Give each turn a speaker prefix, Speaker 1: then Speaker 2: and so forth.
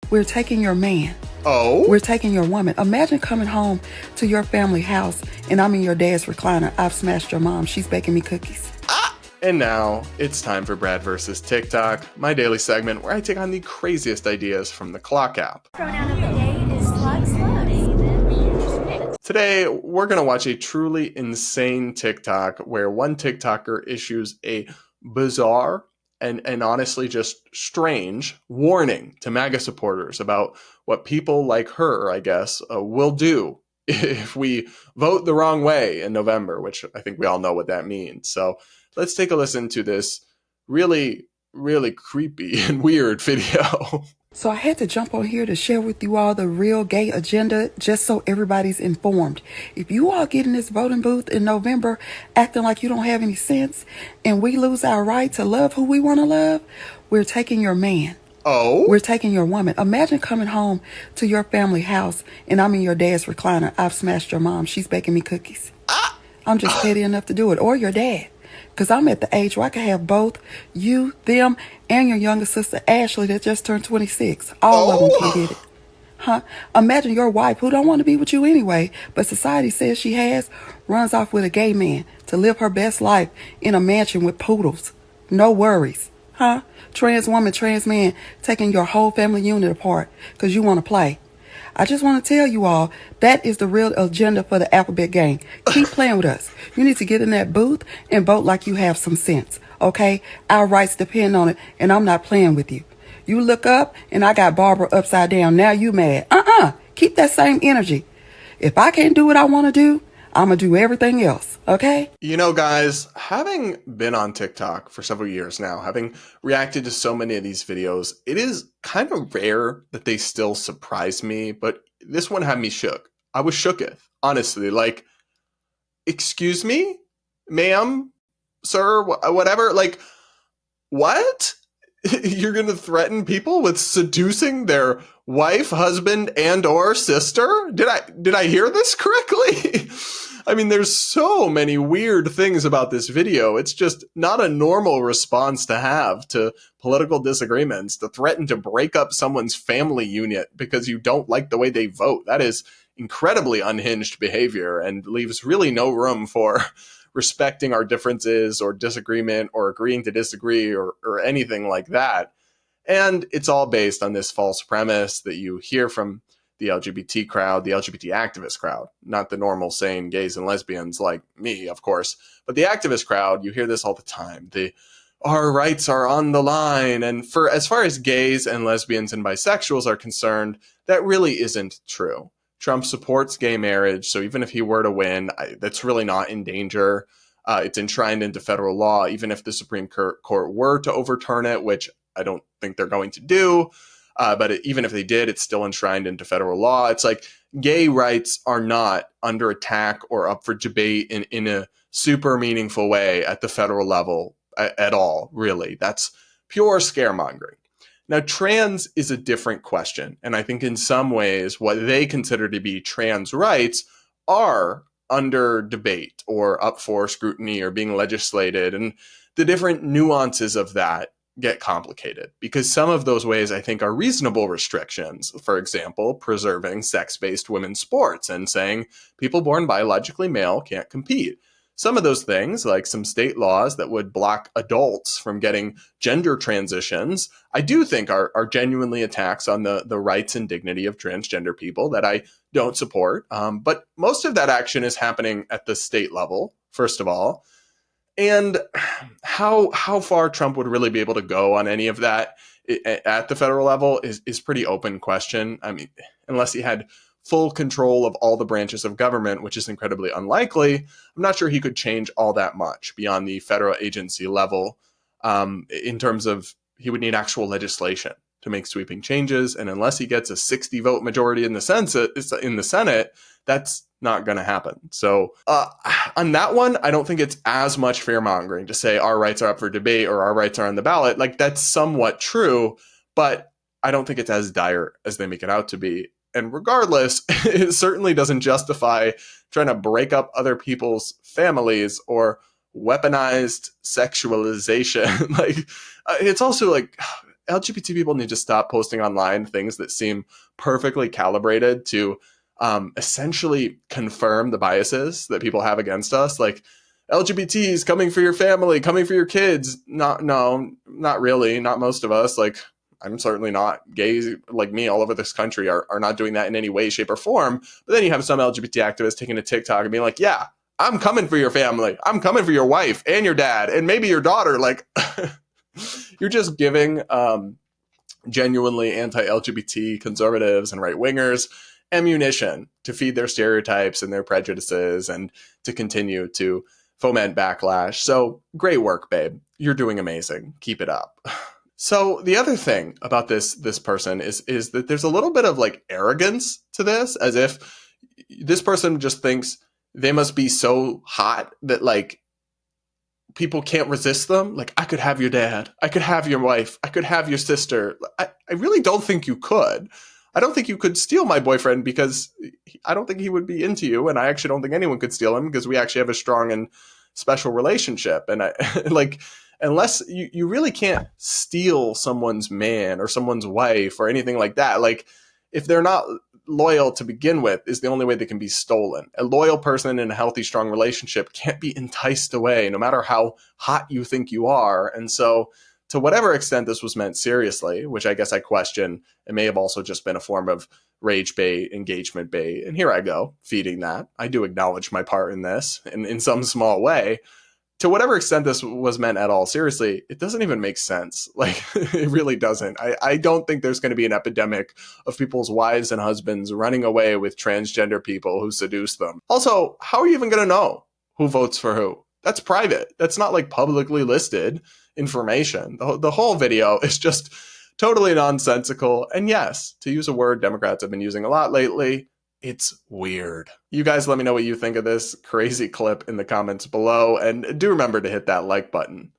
Speaker 1: We're taking your man.
Speaker 2: Oh?
Speaker 1: We're taking your woman. Imagine coming home to your family house and I'm in your dad's recliner. I've smashed your mom. She's baking me cookies.
Speaker 2: And now it's time for Brad versus TikTok, my daily segment where I take on the craziest ideas from the Clock app.
Speaker 3: Pronoun of the day is slugs.
Speaker 2: Today, we're going to watch a truly insane TikTok where one TikToker issues a bizarre and honestly just strange warning to MAGA supporters about what people like her, I guess, will do if we vote the wrong way in November, which I think we all know what that means. So let's take a listen to this really, really creepy and weird video.
Speaker 1: So I had to jump on here to share with you all the real gay agenda just so everybody's informed. If you all get in this voting booth in November acting like you don't have any sense and we lose our right to love who we want to love, we're taking your man.
Speaker 2: Oh?
Speaker 1: We're taking your woman. Imagine coming home to your family house and I'm in your dad's recliner. I've smashed your mom. She's baking me cookies. I'm just petty enough to do it. Or your dad. Because I'm at the age where I can have both you, them, and your younger sister, Ashley, that just turned 26. All of them can get it. Huh? Imagine your wife, who don't want to be with you anyway, but society says she has, runs off with a gay man to live her best life in a mansion with poodles. No worries. Huh? Trans woman, trans man, taking your whole family unit apart because you want to play. I just want to tell you all, that is the real agenda for the alphabet gang. Keep playing with us. You need to get in that booth and vote like you have some sense, okay? Our rights depend on it, and I'm not playing with you. You look up, and I got Barbara upside down. Now you mad. Keep that same energy. If I can't do what I want to do, I'm going to do everything else, okay?
Speaker 2: You know, guys, having been on TikTok for several years now, having reacted to so many of these videos, it is kind of rare that they still surprise me, but this one had me shook. I was shooketh, honestly. Like, excuse me? Ma'am? Sir? Whatever? Like, what? You're going to threaten people with seducing their wife, husband, and or sister? Did I hear this correctly? I mean, there's so many weird things about this video. It's just not a normal response to have to political disagreements, to threaten to break up someone's family unit because you don't like the way they vote. That is incredibly unhinged behavior and leaves really no room for respecting our differences or disagreement or agreeing to disagree or anything like that. And it's all based on this false premise that you hear from the LGBT crowd, the LGBT activist crowd, not the normal sane gays and lesbians like me, of course, but the activist crowd. You hear this all the time. Our rights are on the line. And for as far as gays and lesbians and bisexuals are concerned, that really isn't true. Trump supports gay marriage, so even if he were to win, that's really not in danger. It's enshrined into federal law, even if the Supreme Court were to overturn it, which I don't think they're going to do. But even if they did, it's still enshrined into federal law. It's like gay rights are not under attack or up for debate in a super meaningful way at the federal level at all, really. That's pure scaremongering. Now, trans is a different question. And I think in some ways, what they consider to be trans rights are under debate or up for scrutiny or being legislated. And the different nuances of that get complicated because some of those ways I think are reasonable restrictions. For example, preserving sex-based women's sports and saying people born biologically male can't compete. Some of those things, like some state laws that would block adults from getting gender transitions, I do think are genuinely attacks on the rights and dignity of transgender people that I don't support. But most of that action is happening at the state level, first of all. And how far Trump would really be able to go on any of that at the federal level is pretty open question. I mean, unless he had full control of all the branches of government, which is incredibly unlikely, I'm not sure he could change all that much beyond the federal agency level. In terms of, he would need actual legislation to make sweeping changes. And unless he gets a 60 vote majority in the Senate, that's not going to happen. So on that one, I don't think it's as much fear mongering to say our rights are up for debate or our rights are on the ballot. Like, that's somewhat true, but I don't think it's as dire as they make it out to be. And regardless, it certainly doesn't justify trying to break up other people's families or weaponized sexualization. Like, it's also like, LGBT people need to stop posting online things that seem perfectly calibrated to essentially confirm the biases that people have against us. Like, LGBTs coming for your family, coming for your kids. No, not really. Not most of us. Like, I'm certainly not. Gays like me all over this country are not doing that in any way, shape, or form. But then you have some LGBT activists taking to TikTok and being like, yeah, I'm coming for your family. I'm coming for your wife and your dad and maybe your daughter. Like, you're just giving genuinely anti-LGBT conservatives and right-wingers ammunition to feed their stereotypes and their prejudices and to continue to foment backlash. So great work, babe. You're doing amazing. Keep it up. So the other thing about this person is that there's a little bit of like arrogance to this, as if this person just thinks they must be so hot that like people can't resist them. Like, I could have your dad, I could have your wife, I could have your sister. I really don't think you could. I don't think you could steal my boyfriend because I don't think he would be into you, and I actually don't think anyone could steal him because we actually have a strong and special relationship. And I like, unless you really can't steal someone's man or someone's wife or anything like that. Like, if they're not loyal to begin with, is the only way they can be stolen. A loyal person in a healthy, strong relationship can't be enticed away, no matter how hot you think you are. And so, to whatever extent this was meant seriously, which I guess I question, it may have also just been a form of rage bait, engagement bait. And here I go, feeding that. I do acknowledge my part in this in some small way. To whatever extent this was meant at all seriously, it doesn't even make sense. Like, it really doesn't. I don't think there's going to be an epidemic of people's wives and husbands running away with transgender people who seduce them. Also, how are you even going to know who votes for who? That's private. That's not like publicly listed information. The whole video is just totally nonsensical. And yes, to use a word Democrats have been using a lot lately, it's weird. You guys let me know what you think of this crazy clip in the comments below, and do remember to hit that like button.